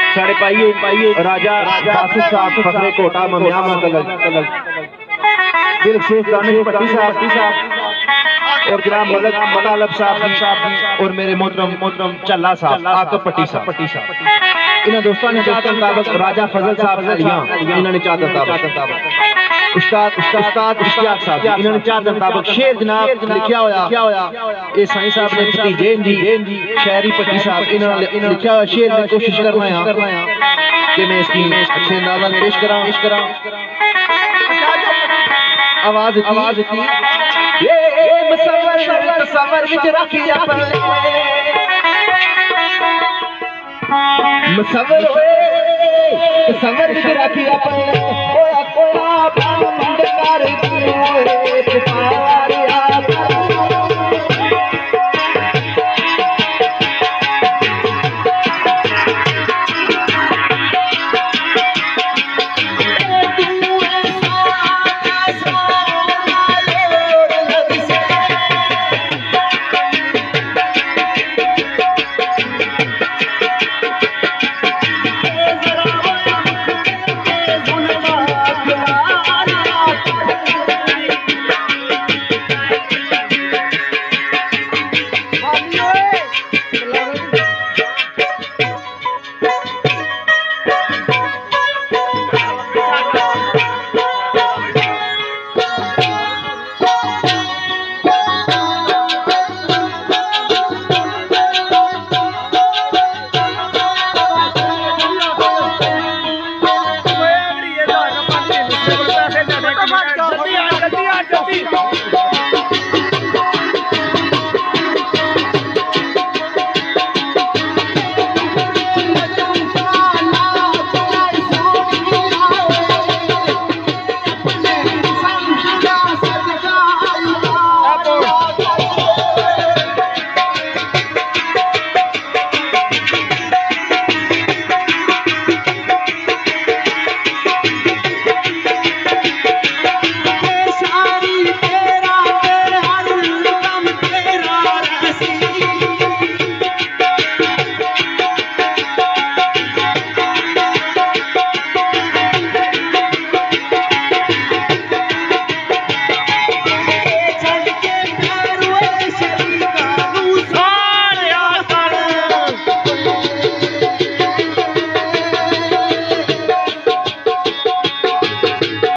साढ़े पाइए राजा बासित साहब फखरे कोटा ममिया दिल शेख दानिश पट्टी साहब और जनाब मलक मलालब साहब और मेरे मोहतरम चल्ला साहब आकब पट्टी साहब इन्होंने दोस्तों ने चाहता मुताबिक राजा फजल साहब इन्होंने चाहता मुताबिक उस्ताद इश्तियाक साहब इन्होंने चाहता मुताबिक शेर जनाब लिखा होया ये साईं साहब ने भतीजे जी शहरी पट्टी साहब इन्होंने लिखा हुआ शेर की कोशिश कर रहे हैं कि मैं इसकी अच्छे अंदाज़ा पेश कराऊं आवाज इतनी ये मुसव्वर विच रखी अपने मुसव्वर होए तसव्वुर विच रखी अपने कोया कोया बंद कर